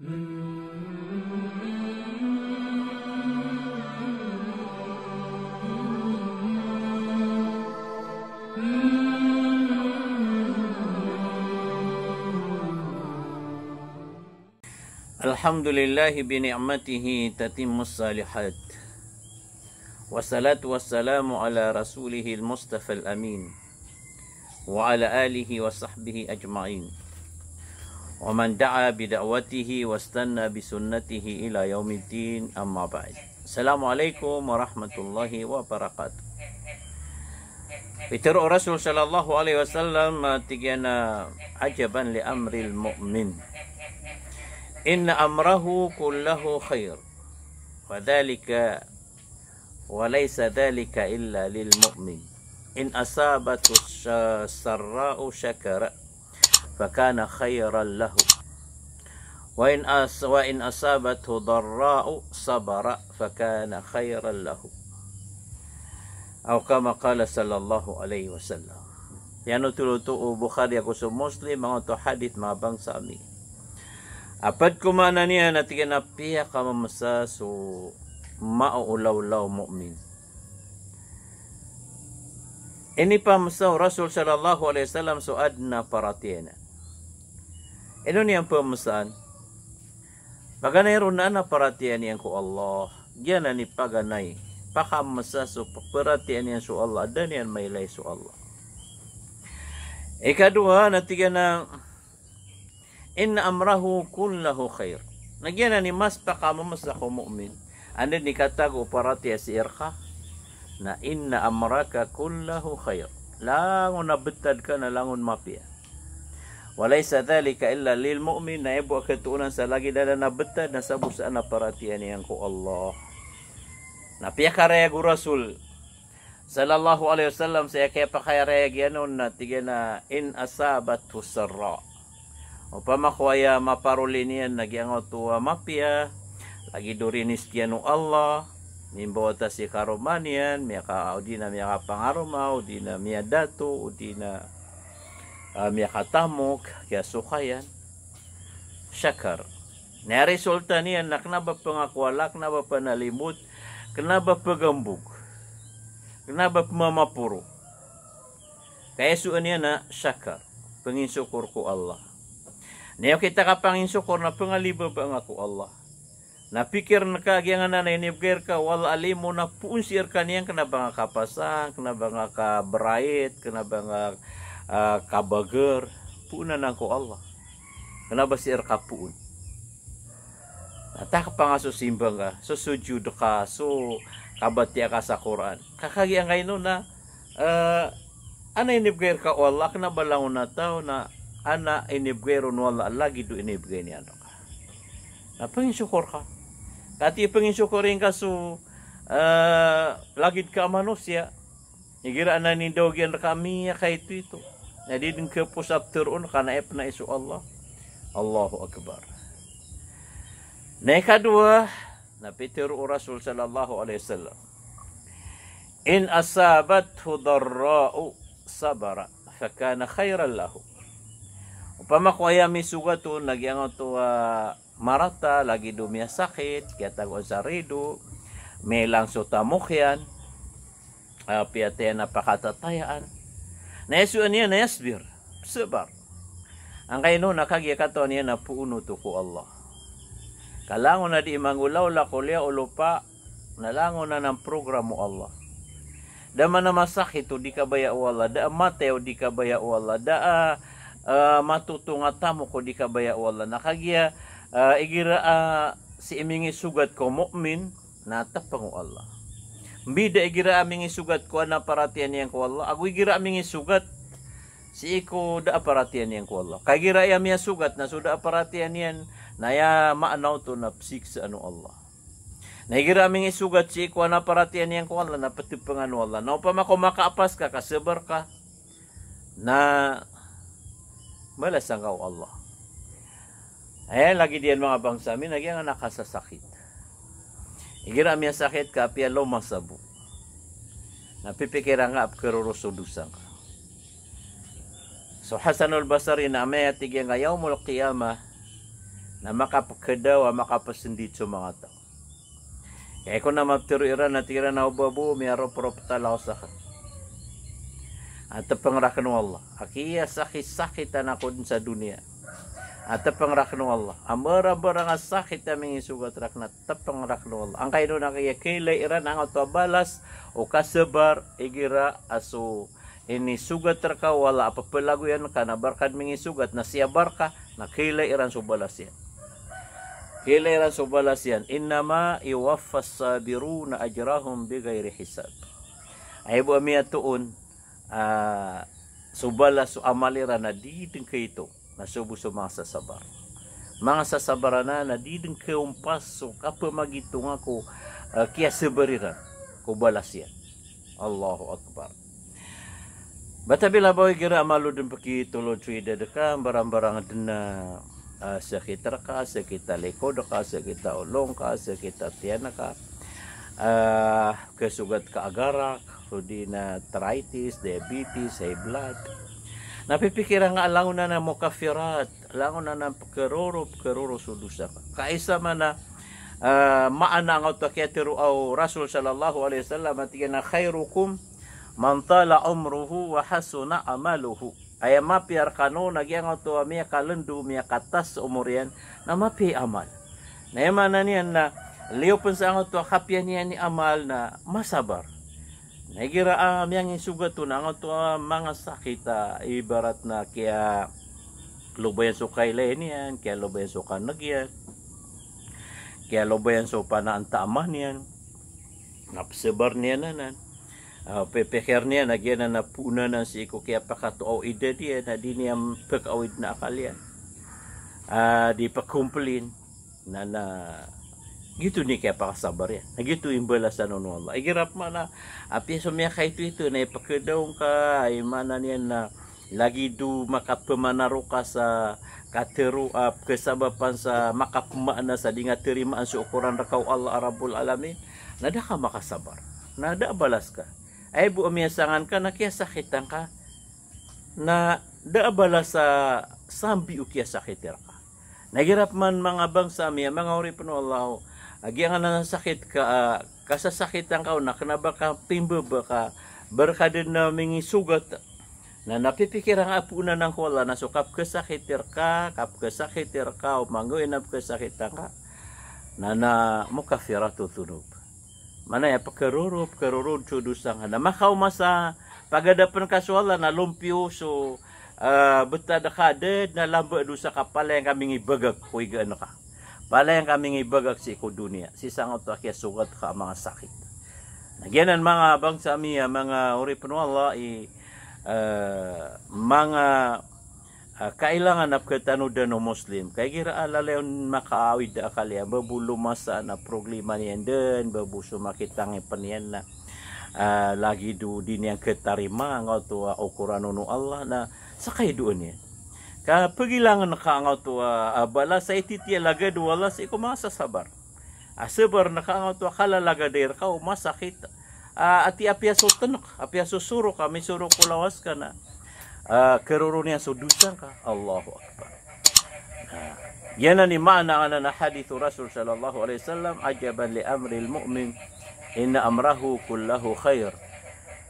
Alhamdulillahi bini'matihi tatimmus salihat. Wassalatu wassalamu ala rasulihil mustafal amin. Wa ala alihi wa sahbihi ajma'in. Wa man da'a bida'watihi wastanna bisunnatihi ila yaumiddin amma ba'd. Assalamualaikum warahmatullahi wabarakatuh. Bitir Rasul sallallahu alaihi wasallam tigana ajaban li amril mu'min. Inna amrahu kullahu khair wa dhalika wa laysa dhalika illa lil mu'min in asabatu sarra'u syakara fakana khairan lahu wa in asabatu dharra'u sabara fakana khairan lahu atau kama qala sallallahu alaihi wasallam. Yang tulutu Bukhari aku Muslim mengoto hadith mabang sami. Apad kumana niya natigan na piya kamamasa so mauulaw-law mu'min. Ini pa masa Rasul sallallahu alaihi wasallam so adna paratiyana. Ino niyang pamasaan. Paganay ron na paratiyan niyan ko Allah. Diyan na ni paganay. Pakamasa so paratiyan niyan so Allah. Dan niyan maylay so Allah. Ikadua natigan na inna amrahu kullahu khair. Nagyan na ni mas pakamamas ako mu'min. Ano ni katago parati si irka? Na inna amraka kullahu khair. Langon nabetad ka na langon mapia. Walaysa dhalika illa lil mu'min. Na ibu ketuunan sa lagi dala nabetad na sabusaan na paratian niyan ko Allah. Napia karaya gu Rasul sallallahu alaihi wasallam saya kaya pakaraya gyanon na tiga na in asabat husarra. Upama kuaya maparulinian nagyangot tu mapia lagi durinis kianu Allah mimbota si karomanian miaka udina miaka pangaroma udina mia datu udina miaka tamuk kaya sukayan syakar na resulta niyan na kenapa pengakualak kenapa penalimut kenapa pegambug kenapa pemamapuro kaya suan niya na syakar penginsyukur ku Allah. Niyo kita kapangin syukur na pangaliba ba nga ko Allah. Napikir na kagyangan na inibgir ka wala alimu na puunsir ka niyan kana ba nga kapasang, kana ba nga kabrayit, kana ba nga kabager, puunan na ko Allah. Kana ba sir ka puun. Natak pa nga susimbang ka, susujud ka, so kabatya ka sa Quran. Kakagyang kayo na ano inibgir ka Allah, kana ba lang na tao na ana inibgero wala lagi do inibgay niya ka. Na panginsyukur ka. Kati panginsyukurin ka so lagid ka manusia. Igira na ni dogyan kami ya kay ito. Na di din ka pusap turun kana na isu Allah. Allahu akbar. Na ikadua na pitiro Rasul sallallahu alaihi wasallam. In asabathu darra'u sabara fakana khairan lahu. Upama ko ay misugat to nagyango to marata lagi do miya sakit kaya tago sa rido may lang so tamukyan piyate na pakatatayaan na yesu niya na yasbir sabar ang kaino nakagya kato niya na puuno to ko Allah kalangon na di mangulaw la kulya ulupa nalangon na ng programo Allah dama na masakit o di kabaya o Allah da mate o di kabaya o Allah da matutunga tamo ko di kabaya wala nakagya igira si imingi sugat ko mu'min na tapang Allah bida igira amingi sugat ko na paratian yang ko Allah aku igira amingi sugat si iko da paratian yang ko Allah kagira ya miya sugat na suda paratian yan na ya maanaw to na psiksa ano Allah na igira amingi sugat si iko na paratian yang ko Allah na patipangan Allah na upama ko makaapas ka kasabar ka na malasang kau Allah. Ayan, lagi diyan mga bangsa amin, nagyang nakasasakit. Igira miya sakit ka, piya lo masabu. Napipikira nga, apkarurusudusang ka. So, Hasanul Basri na amaya tigyan nga, yaumul qiyamah, na makapagkadaw, makapasindit sa mga tao. Kaya ko na maptiruiran na tira na ubabu, mayroon proptalaw sa ka. At pangrakan ng Allah. Akiya sakit-sakitan ako din sa dunia. At pangrakan ng Allah. Amara-bara nga sakit aming isugat rak na tapangrak ng Allah. Ang kayo na kaya kilay iran ang ato balas o kasabar igira aso ini sugat raka wala apapalago yan ka na barkad ming isugat na siya barka na kilay iran subalas yan. Kilay iran subalas yan. Innama iwaffas sabiruna ajrahum bigayri hisab. Ay bu amia tuon subalas su amalira na diding kayo na subo sa mga sasabar. Mga sasabar na diding kayong so kapamagitung ako kaya sabariran ko balas yan. Allahu Akbar. Bata bila bawi gira amalu din pakitulod suida deka barang-barang dina sekitar ka, sekitar lekod ka, sekitar ulong ka, sekitar tiana ka, kesugat ka agarak, di na arthritis, diabetes, high blood. Napipikiran nga alangon na mo kafirat, alangon na keroro sudusa ka. Kaisa man na maana nga to kaya tiru au Rasul sallallahu alaihi wasallam atiyan na khairukum man tala umruhu wa hasuna amaluhu. Ay mapiar kano nagyang to miya kalendu miya katas umurian na mapi amal. Na mana niyan na liyo pun sa to kapyan niya ni amal na masabar. Nagira yang isugat to na to mga sakit ibarat na kaya lubayan sukay niyan, kaya lubayan sukan nagyan. Kaya lubayan so panaantaamah niyan. Napsebar niya nanan. Pepekir niya nagyan na napuna na si ko kaya pakatuaw ida diya na di niya pagawid na akalian. Di pakumplin na gitu ni kaya pakasabar yan. Gitu yung balasan ng Allah. Igirap man na api sumya ka ito na ipakadaw ka ay mana niyan na lagi du makapamanaro ka sa kateru kesababan sa makapumana sa di nga terimaan sa ukuran rakaw Allah Rabbul Alamin. Nada ka makasabar. Nada balas ka. Ay bu amiyasangan ka na kaya sakitan ka na daabala sa sambi o kaya sakitir ka. Nagirap man mga bangsa miya, mga uri po Allah, agyan na sakit ka, kasasakitan ka, na kanaba ka, pimbaba ka, barkadin na mingi sugat, na napipikiran nga po na ng wala, na so kap kasakitir ka, o mangguin na kasakitan ka, na mukafira tutunub. Manaya pagkarurop sudusang na makaw masa pagadapan kaswala na lumpio so betada kaded na lamba do sa kapala yang kaming ibagag kuy gaano ka. Pala yang kaming ibagag si ko dunia. Si sangot kaya sugat ka mga sakit. Nagyanan mga bangsa miya mga uri puno Allah mga kailangan na katanudan ng Muslim. Kaya gira alalayon makaawid na akaliya. Babulo masa na problema niyan din. Babuso makitang ipaniyan na lagi do din yang ketarima ngaw to ukuran no Allah na sakay doon yan. Kaya pagilangan na kaangaw to bala sa ititiya laga do wala sa iko masasabar. Sabar na kaangaw to kalalaga der ka masakit. Ati apyaso tanok, apyaso suro ka, may suro kulawas ka na. Keruro niya sudusan ka. Allahu Akbar. Yan ni maana na hadithu Rasul sallallahu alaihi wasallam ajaban li amri al-mu'min inna amrahu kullahu khair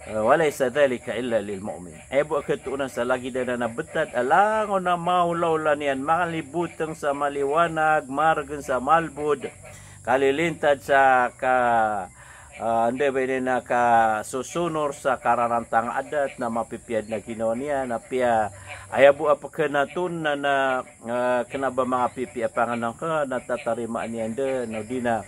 wa laysa dhalika illa lil mu'min. Ebo ketunan sa lagi na nabetad alango na maulaw niyan makalibutang sa maliwanag margen sa malbud kalilintad sa ande ba na ka susunor sa kararantang adat na mapipiyad na ginawa niya na piya ayabu apakanatun na kenaba mga pipi apanganan ka natatarimaan niya no di na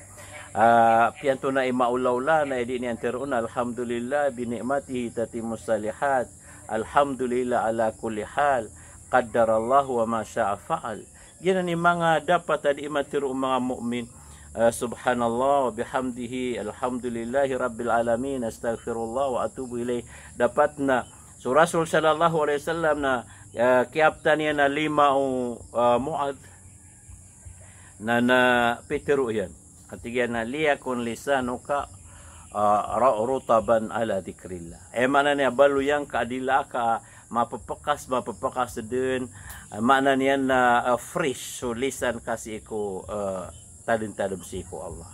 piyanto na imaulaula na edi niyan teruna alhamdulillah binikmatihi tatimus salihat alhamdulillah ala kulli hal qaddarallahu wa ma syaa fa'al. Yan ni mga dapat tadi imatiru mga mukmin. Subhanallah wa bihamdihi alhamdulillahi rabbil alamin astaghfirullah wa atubu ilaih. Dapat na so Rasul sallallahu alaihi wasallam na kiaptan niya na 5 muad na Petro yan. Katigan na liyakun lisanuka rutaban ala dhikrillah. Mana niya baluyang kaadila ka mapapakas din. Makna niya na fresh, so lisan kasi ko talin-talin si ko Allah.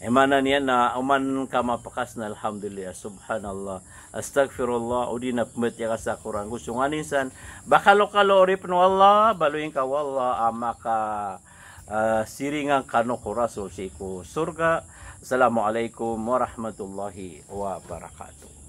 Mana niya na uman ka mapakas na alhamdulillah, subhanallah, astaghfirullah, udi na pumet ya sa Quran. Gusto nga ninsan, bakalo-kalo orip no Allah, baluin ka wallah, ama ka siringang kano ko rasul si ko surga. Assalamualaikum warahmatullahi wabarakatuh.